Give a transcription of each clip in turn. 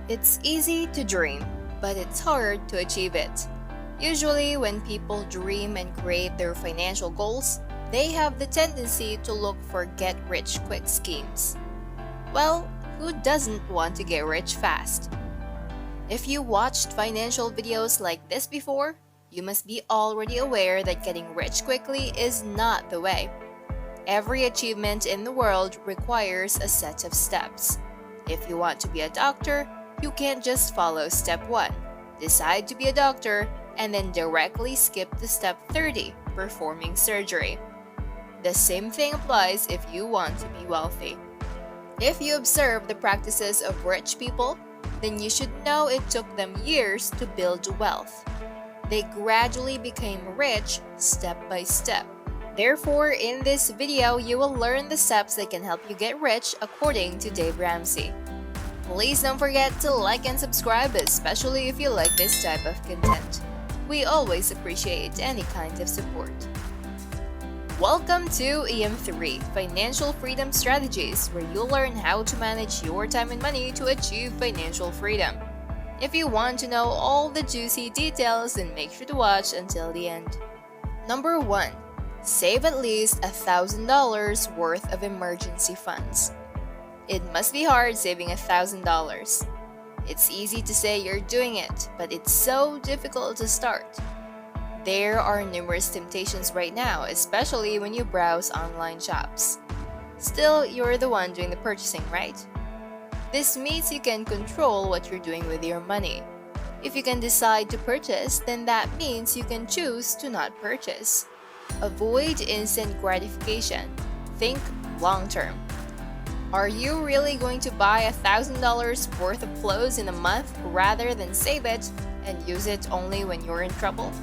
It's easy to dream, but it's hard to achieve it. Usually, when people dream and create their financial goals, they have the tendency to look for get-rich-quick schemes. Well, who doesn't want to get rich fast? If you watched financial videos like this before, you must be already aware that getting rich quickly is not the way. Every achievement in the world requires a set of steps. If you want to be a doctor, you can't just follow step 1, decide to be a doctor, and then directly skip to step 30, performing surgery. The same thing applies if you want to be wealthy. If you observe the practices of rich people, then you should know it took them years to build wealth. They gradually became rich step by step. Therefore, in this video, you will learn the steps that can help you get rich according to Dave Ramsey. Please don't forget to like and subscribe, especially if you like this type of content. We always appreciate any kind of support. Welcome to EM3 Financial Freedom Strategies, where you'll learn how to manage your time and money to achieve financial freedom. If you want to know all the juicy details, then make sure to watch until the end. Number 1. Save at least $1,000 worth of emergency funds. It must be hard saving $1,000. It's easy to say you're doing it, but it's so difficult to start. There are numerous temptations right now, especially when you browse online shops. Still, you're the one doing the purchasing, right? This means you can control what you're doing with your money. If you can decide to purchase, then that means you can choose to not purchase. Avoid instant gratification. Think long-term. Are you really going to buy $1,000 worth of clothes in a month rather than save it and use it only when you're in trouble?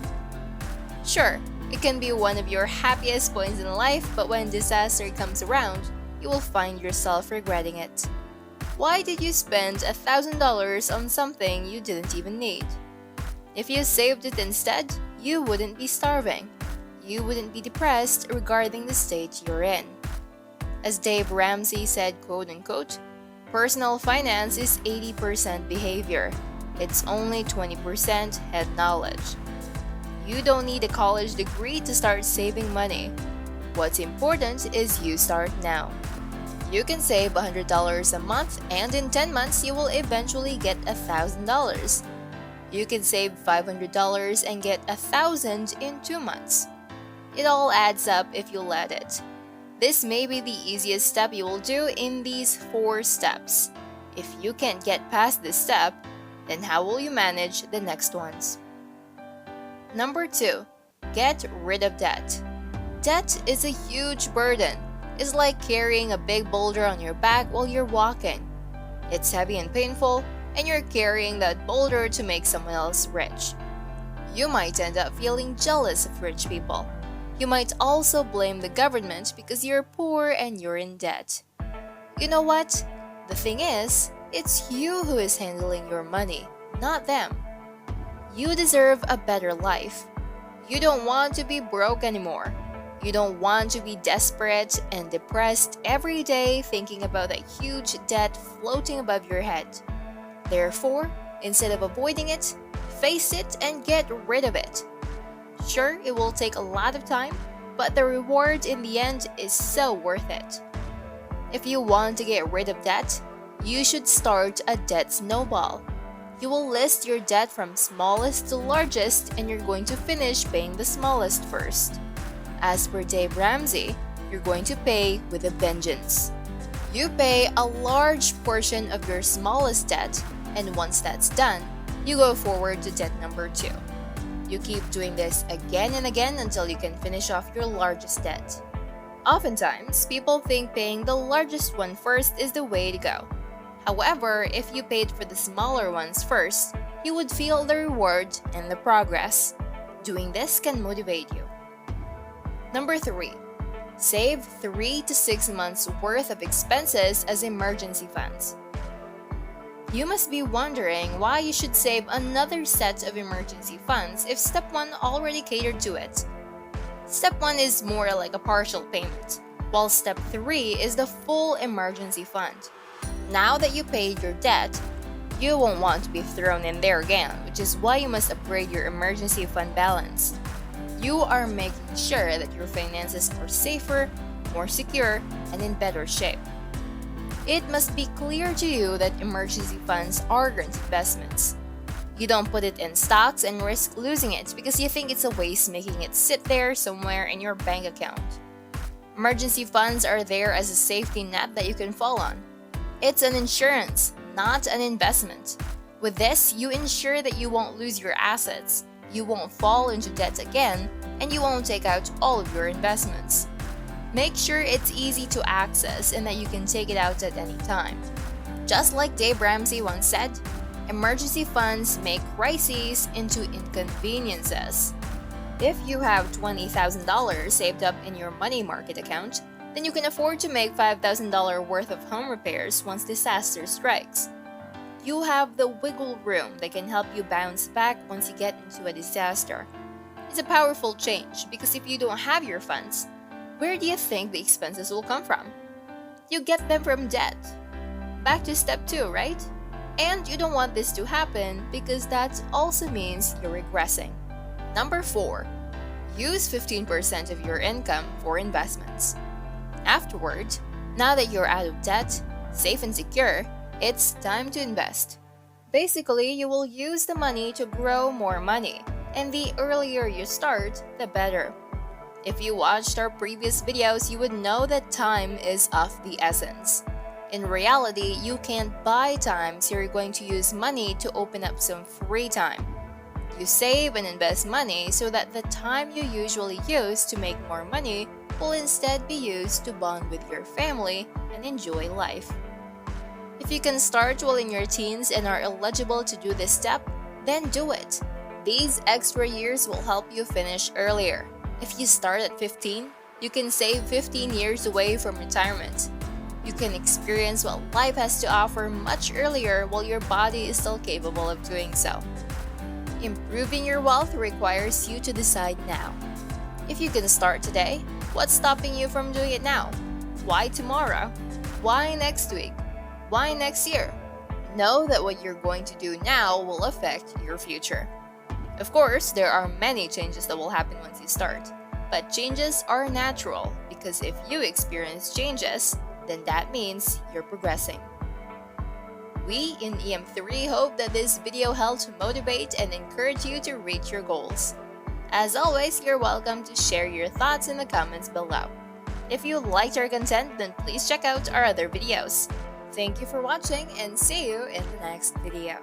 Sure, it can be one of your happiest points in life, but when disaster comes around, you will find yourself regretting it. Why did you spend $1,000 on something you didn't even need? If you saved it instead, you wouldn't be starving. You wouldn't be depressed regarding the state you're in. As Dave Ramsey said, quote-unquote, personal finance is 80% behavior. It's only 20% head knowledge. You don't need a college degree to start saving money. What's important is you start now. You can save $100 a month, and in 10 months you will eventually get $1,000. You can save $500 and get $1,000 in 2 months. It all adds up if you let it. This may be the easiest step you will do in these 4 steps. If you can't get past this step, then how will you manage the next ones? Number 2. Get rid of debt. Debt is a huge burden. It's like carrying a big boulder on your back while you're walking. It's heavy and painful, and you're carrying that boulder to make someone else rich. You might end up feeling jealous of rich people. You might also blame the government because you're poor and you're in debt. You know what? The thing is, it's you who is handling your money, not them. You deserve a better life. You don't want to be broke anymore. You don't want to be desperate and depressed every day thinking about that huge debt floating above your head. Therefore, instead of avoiding it, face it and get rid of it. Sure, it will take a lot of time, but the reward in the end is so worth it. If you want to get rid of debt, you should start a debt snowball. You will list your debt from smallest to largest, and you're going to finish paying the smallest first. As per Dave Ramsey, you're going to pay with a vengeance. You pay a large portion of your smallest debt, and once that's done, you go forward to debt number 2. You keep doing this again and again until you can finish off your largest debt. Oftentimes, people think paying the largest one first is the way to go. However, if you paid for the smaller ones first, you would feel the reward and the progress. Doing this can motivate you. Number 3. Save 3 to 6 months worth of expenses as emergency funds. You must be wondering why you should save another set of emergency funds if step 1 already catered to it. Step 1 is more like a partial payment, while step 3 is the full emergency fund. Now that you paid your debt, You won't want to be thrown in there again, which is why you must upgrade your emergency fund balance. You are making sure that your finances are safer, more secure, and in better shape. It must be clear to you that emergency funds aren't investments. You don't put it in stocks and risk losing it because you think it's a waste making it sit there somewhere in your bank account. Emergency funds are there as a safety net that you can fall on. It's an insurance, not an investment. With this, you ensure that you won't lose your assets, you won't fall into debt again, and you won't take out all of your investments. Make sure it's easy to access and that you can take it out at any time. Just like Dave Ramsey once said, emergency funds make crises into inconveniences. If you have $20,000 saved up in your money market account, then you can afford to make $5,000 worth of home repairs once disaster strikes. You have the wiggle room that can help you bounce back once you get into a disaster. It's a powerful change because if you don't have your funds, where do you think the expenses will come from? You get them from debt. Back to step 2, right? And you don't want this to happen because that also means you're regressing. Number 4, use 15% of your income for investments. Afterward, now that you're out of debt, safe and secure, it's time to invest. Basically, you will use the money to grow more money, and the earlier you start, the better. If you watched our previous videos, you would know that time is of the essence. In reality, you can't buy time, so you're going to use money to open up some free time. You save and invest money so that the time you usually use to make more money will instead be used to bond with your family and enjoy life. If you can start while in your teens and are eligible to do this step, then do it. These extra years will help you finish earlier. If you start at 15, you can save 15 years away from retirement. You can experience what life has to offer much earlier while your body is still capable of doing so. Improving your wealth requires you to decide now. If you can start today, what's stopping you from doing it now? Why tomorrow? Why next week? Why next year? Know that what you're going to do now will affect your future. Of course, there are many changes that will happen once you start, but changes are natural because if you experience changes, then that means you're progressing. We in EM3 hope that this video helped motivate and encourage you to reach your goals. As always, you're welcome to share your thoughts in the comments below. If you liked our content, then please check out our other videos. Thank you for watching and see you in the next video.